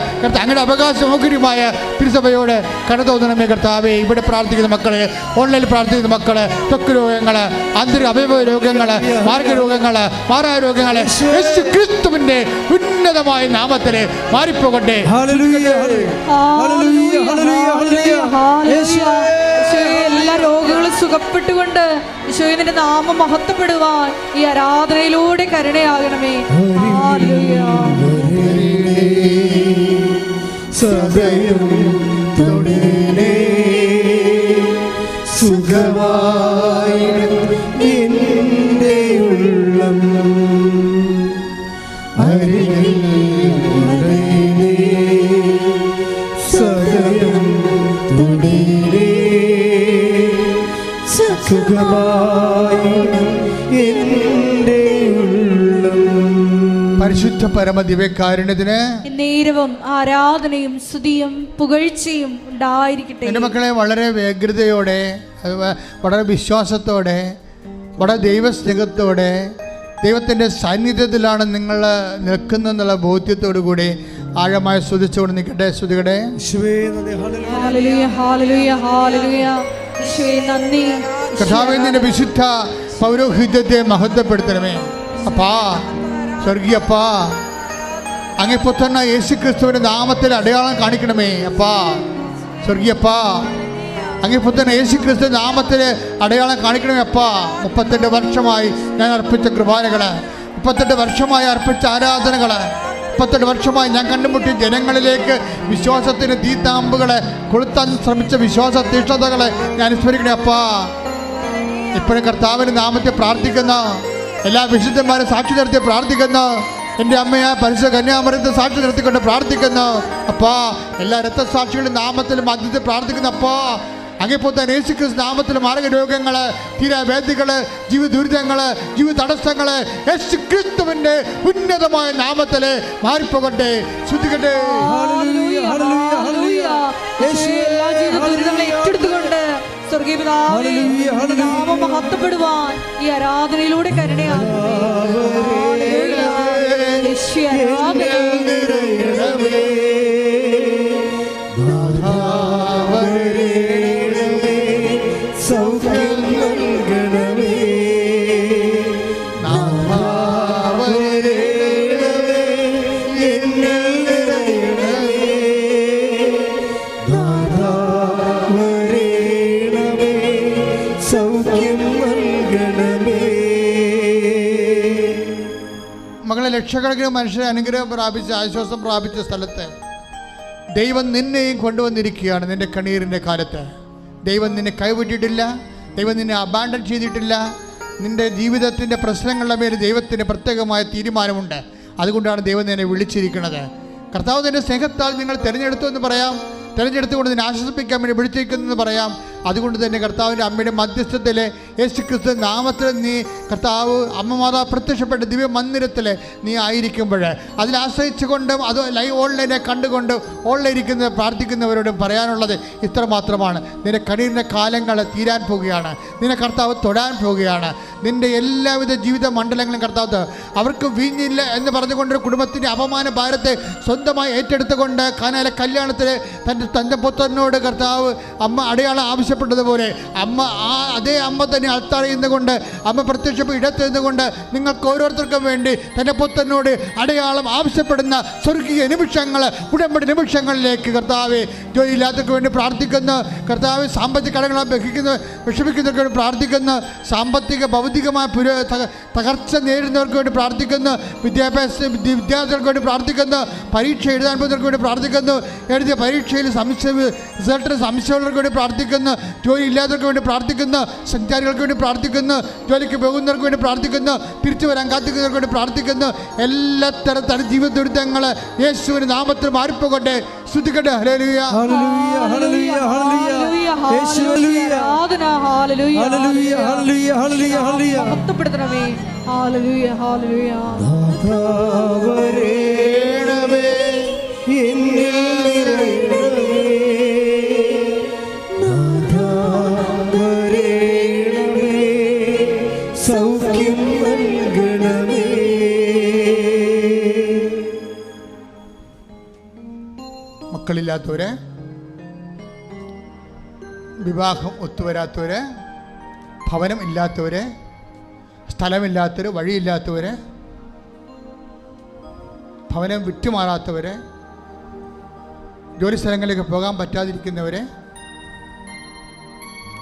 അങ്ങനെ അവകാശമോഖിനുമായ തിരുസഭയോട് കണ്ണു തോന്നണമേ. കർത്താവേ, ഇവിടെ പ്രാർത്ഥിക്കുന്ന മക്കളെ, ഓൺലൈനിൽ പ്രാർത്ഥിക്കുന്ന മക്കളെ, ത്വക്ക് രോഗങ്ങള്, ആന്തരിക അവയവ രോഗങ്ങള്, മാർഗരോഗങ്ങള്, മാറാരോഗങ്ങള് യേശു ക്രിസ്തുവിന്റെ ഉന്നതമായ നാമത്തില് മാറിപ്പോകട്ടെ. എല്ലാ രോഗങ്ങളും സുഖപ്പെട്ടുകൊണ്ട് ഈശോയുടെ നാമം മഹത്വപ്പെടുവാൻ ഈ ആരാധനയിലൂടെ കരുണയാകണമേ. സുഖമായി എൻ്റെ ഉള്ളം അരികിൽ വരേണേ, സദയം തുടരേ, സുഖമായി എൻ്റെ ഉള്ളം. പരിശുദ്ധ പരമദിവ്യകാരുണ്യത്തിന് നേരവും ആരാധനയും സ്തുതിയും പുകഴ്ചയും ഉണ്ടായിരിക്കട്ടെ. എൻ്റെ മക്കളെ, വളരെ വ്യഗ്രതയോടെ, വളരെ വിശ്വാസത്തോടെ, വളരെ ദൈവസ്നേഹത്തോടെ, ദൈവത്തിൻ്റെ സാന്നിധ്യത്തിലാണ് നിങ്ങൾ നിൽക്കുന്നതെന്നുള്ള ബോധ്യത്തോടു കൂടി ആഴമായ സ്തുതിച്ചുകൊണ്ട് നിൽക്കട്ടെ. സ്തുതികടെ കർത്താവേ, നിന്റെ വിശുദ്ധ പൗരോഹിത്യത്തെ മഹത്വപ്പെടുത്തണമേ. അപ്പാ, സ്വർഗീയപ്പാ, അങ്ങേ പുത്രനായ യേശു ക്രിസ്തുവിന്റെ നാമത്തിൽ അടയാളം കാണിക്കണമേ. അപ്പാ, സ്വർഗീയപ്പാ, അങ്ങേ പുത്രൻ യേശു ക്രിസ്തു നാമത്തിൽ അടയാളം കാണിക്കണമേ. അപ്പാ, 38 വർഷമായി ഞാൻ അർപ്പിച്ച കൃപാനകള്, 38 വർഷമായി അർപ്പിച്ച ആരാധനകള്, 38 വർഷമായി ഞാൻ കണ്ടുമുട്ടിയ ജനങ്ങളിലേക്ക് വിശ്വാസത്തിന് തീത്താമ്പുകളെ കൊളുത്താൻ ശ്രമിച്ച വിശ്വാസ തീഷ്ണതകളെ ഞാൻ അനുസ്മരിക്കണേ. അപ്പാ, ഇപ്പോഴും കർത്താവിൻ്റെ നാമത്തെ പ്രാർത്ഥിക്കുന്ന എല്ലാ വിശുദ്ധന്മാരും സാക്ഷി നിർത്തി പ്രാർത്ഥിക്കുന്ന എൻ്റെ അമ്മയെ പരിശുദ്ധ കന്യാമറിയത്തെ സാക്ഷി നിർത്തിക്കൊണ്ട് പ്രാർത്ഥിക്കുന്നു. അപ്പാ, എല്ലാ രക്തസാക്ഷികളുടെ നാമത്തിൽ മധ്യത്തിൽ പ്രാർത്ഥിക്കുന്നു. അപ്പാ, അങ്ങേപ്പോത്ത യേശുക്രിസ്തു നാമത്തിൽ മാർഗരോഗങ്ങൾ, തീരാവേദികൾ, ജീവിത ദുരിതങ്ങൾ, ജീവിത തടസ്സങ്ങൾ യേശുക്രിസ്തുവിൻ്റെ ഉന്നതമായ നാമത്തിൽ മാറിപ്പോകട്ടെ. ശ്രദ്ധിക്കട്ടെ. ഹല്ലേലൂയ, ഹല്ലേലൂയ. യേശുവേ, എല്ലാ ജീവിത ദുരിതങ്ങളെ ഏറ്റെടുത്തുകൊണ്ട് സ്വർഗീയ പിതാവേ, നാമം മഹത്വപ്പെടുവാൻ ഈ ആരാധനയിലൂടെ കരുണയാകണമേ. ഹല്ലേലൂയ. യേശുവേ, ആരാധന. സൗഖ്യം നൽകണമേ, എന്നിൽ നിറയണമേ, നാഥാ വരേണമേ, സൗഖ്യം നൽകണമേ. മകളെ, ലക്ഷക്കണക്കിന് മനുഷ്യരെ അനുഗ്രഹം പ്രാപിച്ച് ആശ്വാസം പ്രാപിച്ച സ്ഥലത്ത് ദൈവം നിന്നെയും കൊണ്ടുവന്നിരിക്കുകയാണ്. നിന്റെ കണ്ണീരിൻ്റെ കാലത്ത് ദൈവം നിന്നെ കൈവിട്ടിട്ടില്ല. ദൈവം നിന്നെ അബാൻഡൻ ചെയ്തിട്ടില്ല. നിന്റെ ജീവിതത്തിൻ്റെ പ്രശ്നങ്ങളുടെ മേൽ ദൈവത്തിന് പ്രത്യേകമായ തീരുമാനമുണ്ട്. അതുകൊണ്ടാണ് ദൈവം നിന്നെ വിളിച്ചിരിക്കുന്നത്. കർത്താവ് നിന്റെ സ്നേഹത്താൽ നിങ്ങൾ തിരഞ്ഞെടുത്തു എന്ന് പറയാം. തിരഞ്ഞെടുത്തുകൊണ്ട് നിന്നെ ആശ്വസിപ്പിക്കാൻ വേണ്ടി വിളിച്ചിരിക്കുന്നതെന്ന് പറയാം. അതുകൊണ്ട് തന്നെ കർത്താവിൻ്റെ അമ്മയുടെ മധ്യസ്ഥത്തിൽ യേശുക്രിസ്തു നാമത്തിൽ നീ കർത്താവ് അമ്മ മാതാ പ്രത്യക്ഷപ്പെട്ട ദിവ്യ മന്ദിരത്തിൽ നീ ആയിരിക്കുമ്പോൾ അതിൽ ആശ്രയിച്ചുകൊണ്ടും അത് ലൈവ് ഓൺലൈനെ കണ്ടുകൊണ്ട് ഓൺലൈൻ ഇരിക്കുന്ന പ്രാർത്ഥിക്കുന്നവരോടും പറയാനുള്ളത് ഇത്ര മാത്രമാണ്. നിന്റെ കണ്ണീരിൻ്റെ കാലങ്ങൾ തീരാൻ പോവുകയാണ്. നിന്നെ കർത്താവ് തൊടാൻ പോവുകയാണ്. നിൻ്റെ എല്ലാവിധ ജീവിത മണ്ഡലങ്ങളും കർത്താവ് അവർക്ക് വീഞ്ഞില്ല എന്ന് പറഞ്ഞുകൊണ്ടൊരു കുടുംബത്തിൻ്റെ അപമാന ഭാരത്തെ സ്വന്തമായി ഏറ്റെടുത്തുകൊണ്ട് കാനായിലെ കല്യാണത്തിൽ തൻ്റെ പുത്രനോട് കർത്താവ് അമ്മ അടയാളം ആവശ്യപ്പെട്ടതുപോലെ അതേ അമ്മ തന്നെ അൾത്താരയിൽ നിന്നുകൊണ്ട് അമ്മ പ്രത്യക്ഷപ്പെട്ട ഇടത്ത് നിന്നുകൊണ്ട് നിങ്ങൾക്ക് ഓരോരുത്തർക്കും വേണ്ടി തൻ്റെ പുത്രനോട് അടയാളം ആവശ്യപ്പെടുന്ന സ്വർഗീയ നിമിഷങ്ങൾ, ഉടമ്പടി നിമിഷങ്ങളിലേക്ക് കർത്താവ് ജോലിയില്ലാത്തവർക്ക് വേണ്ടി പ്രാർത്ഥിക്കുന്നു. കർത്താവ് സാമ്പത്തിക കടങ്ങളെ വിഷമിക്കുന്നവർക്ക് വേണ്ടി പ്രാർത്ഥിക്കുന്നു. സാമ്പത്തിക ഭൗതികമായ തകർച്ച നേരിടുന്നവർക്ക് വേണ്ടി പ്രാർത്ഥിക്കുന്നു. വിദ്യാർത്ഥികൾക്ക് വേണ്ടി പ്രാർത്ഥിക്കുന്നു. പരീക്ഷ എഴുതാൻ പോകുന്നവർക്ക് വേണ്ടി പ്രാർത്ഥിക്കുന്നു. എഴുതിയ പരീക്ഷയിൽ റിസൾട്ടിന് സംശയമുള്ളവർക്ക് വേണ്ടി പ്രാർത്ഥിക്കുന്നു. ജോലി ഇല്ലാത്തവർക്ക് വേണ്ടി പ്രാർത്ഥിക്കുന്നു. സഞ്ചാരികൾക്ക് വേണ്ടി പ്രാർത്ഥിക്കുന്നു. ജോലിക്ക് പോകുന്നവർക്ക് വേണ്ടി പ്രാർത്ഥിക്കുന്നു. തിരിച്ചു വരാൻ കാത്തിക്കുന്നവർക്ക് വേണ്ടി പ്രാർത്ഥിക്കുന്നു. എല്ലാ തരത്തിലും ജീവിത ദുരിതങ്ങൾ യേശുവിന്റെ നാമത്തിൽ മാറിപ്പോകട്ടെ. ശ്രദ്ധിക്കട്ടെ. ഹല്ലേലൂയ, ഹല്ലേലൂയ, ഹല്ലേലൂയ, ഹല്ലേലൂയ, യേശുവേ, ആരാധന. ഹല്ലേലൂയ, ഹല്ലേലൂയ, ഹല്ലേലൂയ, ഹല്ലേലൂയ, ഹല്ലേലൂയ. മഹത്വപ്പെടുത്തണമേ. ഹല്ലേലൂയ, ഹല്ലേലൂയ. നാഥാ വരേണമേ, എന്നിൽ നിറയണമേ, നാഥാ വരേണമേ, സൗഖ്യം നൽകണമേ. മക്കളില്ലാത്തവര്, വിവാഹം ഒത്തുവരാത്തവര്, ഭവനം ഇല്ലാത്തവര്, സ്ഥലമില്ലാത്തവര്, വഴിയില്ലാത്തവര്, ഭവനം വിറ്റുമാറാത്തവര്, ജോലി സ്ഥലങ്ങളിലേക്ക് പോകാൻ പറ്റാതിരിക്കുന്നവര്,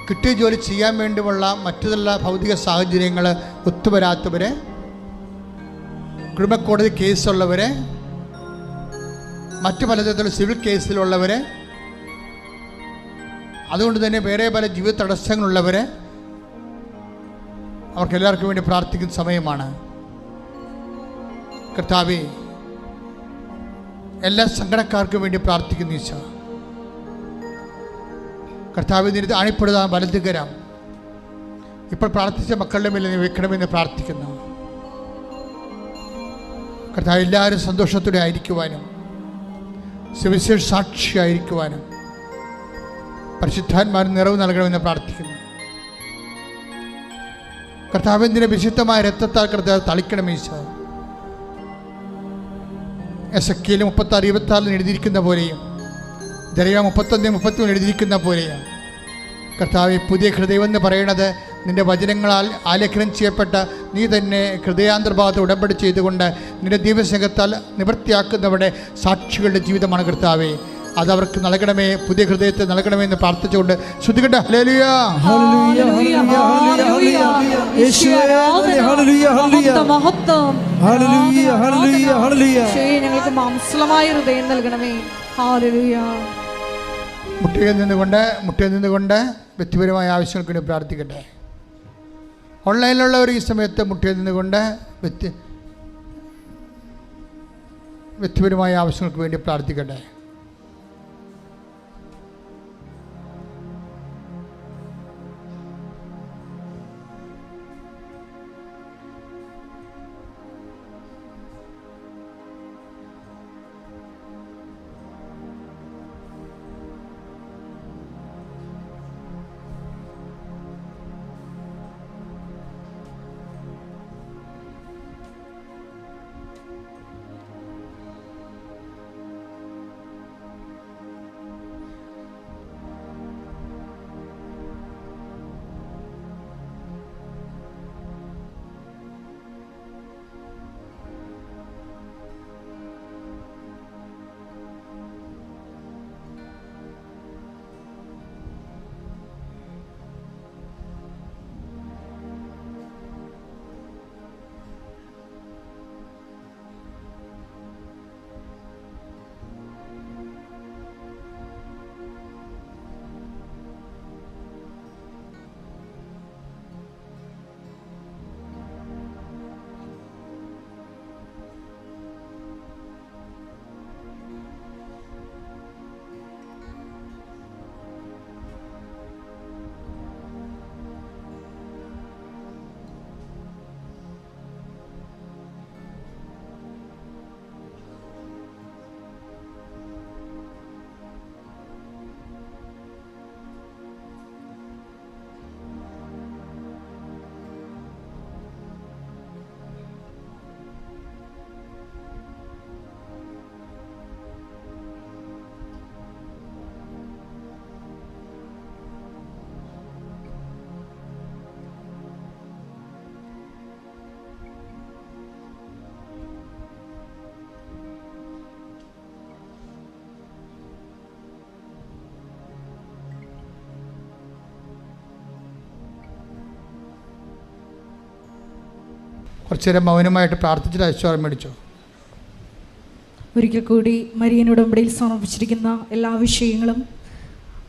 കിട്ടിയ ജോലി ചെയ്യാൻ വേണ്ടിയുള്ള മറ്റുള്ള ഭൗതിക സാഹചര്യങ്ങൾ ഒത്തുവരാത്തവര്, കുടുംബക്കോടതി കേസുള്ളവര്, മറ്റു പലതരത്തിലുള്ള സിവിൽ കേസിലുള്ളവർ, അതുകൊണ്ട് തന്നെ വേറെ പല ജീവിത തടസ്സങ്ങളുള്ളവർ, അവർക്കെല്ലാവർക്കും വേണ്ടി പ്രാർത്ഥിക്കുന്ന സമയമാണ്. കർത്താവേ, എല്ലാ സങ്കടക്കാർക്കും വേണ്ടി പ്രാർത്ഥിക്കുന്നു ഈശോ. കർത്താവേ, നിന്റെ അണിപ്പെടുത്താൻ വലതുകരം ഇപ്പോൾ പ്രാർത്ഥിച്ച മക്കളുടെ മേലെ നീ വെക്കണമെന്ന് പ്രാർത്ഥിക്കുന്നു. കർത്താവ്, എല്ലാവരും സന്തോഷത്തോടെ ആയിരിക്കുവാനും സുവിശേഷ സാക്ഷിയായിരിക്കുവാനും പരിശുദ്ധാത്മാവിന് നിറവ് നൽകണമെന്ന് പ്രാർത്ഥിക്കുന്നു. കർത്താവിൻ്റെ വിശുദ്ധമായ രക്തത്താൽ കർത്താവ് തളിക്കണം ഈശോ. എസെക്കിയേൽ 36:26 എഴുതിയിരിക്കുന്ന പോലെയും ജെറമ്യാ 31:33 എഴുതിയിരിക്കുന്ന പോലെയും കർത്താവെ, പുതിയ ഹൃദയം എന്ന് പറയുന്നത് നിൻ്റെ വചനങ്ങളാൽ ആലേഖനം ചെയ്യപ്പെട്ട നീ തന്നെ ഹൃദയാന്തർഭാഗത്ത് ഉടമ്പടി ചെയ്തുകൊണ്ട് നിൻ്റെ ദൈവസ്നേഹത്താൽ നിവൃത്തിയാക്കുന്നവരുടെ സാക്ഷികളുടെ ജീവിതമാണ് കർത്താവെ. അതവർക്ക് നൽകണമേ, പുതിയ ഹൃദയത്തെ നൽകണമേ എന്ന് പ്രാർത്ഥിച്ചുകൊണ്ട് ശ്രുതികട്ടെ. ഹല്ലേലൂയ, ഹല്ലേലൂയ, ഹല്ലേലൂയ, യേശുവേ, ഹല്ലേലൂയ, ഹല്ലേലൂയ, മഹത്വം. ഹല്ലേലൂയ, ഹല്ലേലൂയ, ഹല്ലേലൂയ. യേശുവേ, ഞങ്ങൾക്ക് മാംസളമായ ഹൃദയം നൽകണമേ. ഹല്ലേലൂയ. മുട്ടിയിൽ നിന്നുകൊണ്ട് വ്യക്തിപരമായ ആവശ്യങ്ങൾക്ക് വേണ്ടി പ്രാർത്ഥിക്കട്ടെ. ഓൺലൈനിലുള്ളവർ ഈ സമയത്ത് മുട്ടിയിൽ നിന്നുകൊണ്ട് വ്യക്തിപരമായ ആവശ്യങ്ങൾക്ക് വേണ്ടി പ്രാർത്ഥിക്കട്ടെ. കുറച്ചു നേരം മൗനമായിട്ട് പ്രാർത്ഥിച്ചിട്ട് ഐശ്വര്യം മേടിച്ചോ. ഒരിക്കൽ കൂടി മരിയൻ ഉടമ്പടിയിൽ സമർപ്പിച്ചിരിക്കുന്ന എല്ലാ വിഷയങ്ങളും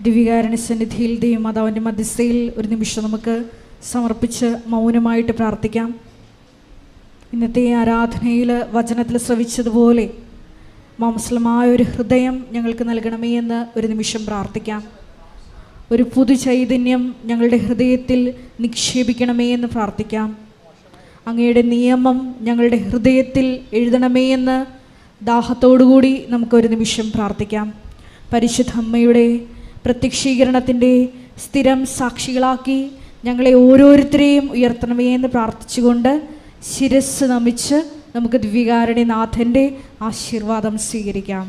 ദിവ്യകാരുണ്യ സന്നിധിയിൽ ദൈവമാതാവിൻ്റെ മധ്യസ്ഥയിൽ ഒരു നിമിഷം നമുക്ക് സമർപ്പിച്ച് മൗനമായിട്ട് പ്രാർത്ഥിക്കാം. ഇന്നത്തെ ആരാധനയിൽ വചനത്തിൽ ശ്രവിച്ചതുപോലെ മാംസലമായ ഒരു ഹൃദയം ഞങ്ങൾക്ക് നൽകണമേ എന്ന് ഒരു നിമിഷം പ്രാർത്ഥിക്കാം. ഒരു പുതു ചൈതന്യം ഞങ്ങളുടെ ഹൃദയത്തിൽ നിക്ഷേപിക്കണമേ എന്ന് പ്രാർത്ഥിക്കാം. അങ്ങയുടെ നിയമം ഞങ്ങളുടെ ഹൃദയത്തിൽ എഴുതണമേ എന്ന് ദാഹത്തോടുകൂടി നമുക്കൊരു നിമിഷം പ്രാർത്ഥിക്കാം. പരിശുദ്ധ അമ്മയുടെ പ്രത്യക്ഷീകരണത്തിൻ്റെ സ്ഥിരം സാക്ഷികളാക്കി ഞങ്ങളെ ഓരോരുത്തരെയും ഉയർത്തണമേ എന്ന് പ്രാർത്ഥിച്ചുകൊണ്ട് ശിരസ് നമിച്ച് നമുക്ക് ദിവ്യകാരുണ്യനാഥൻ്റെ ആശീർവാദം സ്വീകരിക്കാം.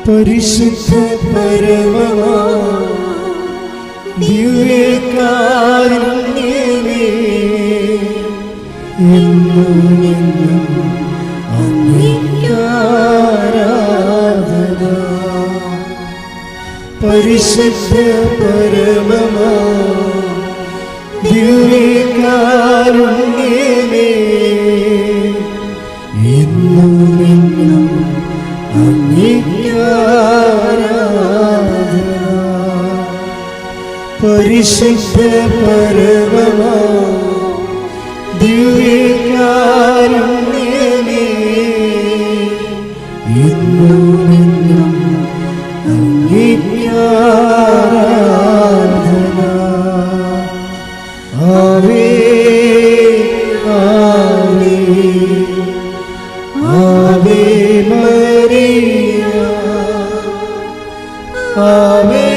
പരിശുദ്ധ പരമമാ ദിവ്യകാരുണ്യമേ എന്നും അങ്ങേക്ക് ആരാധന. പരിശുദ്ധ പരമമാ ദിവ്യകാരുണ്യമേ എന്നും അങ്ങേക്ക് ആരാധന. പരിശുദ്ധ പരമമാ ദിവ്യകാരുണ്യമേ എന്നും അങ്ങേക്ക് ആരാധന. ആവേ ആവേ ആവേ ആവേ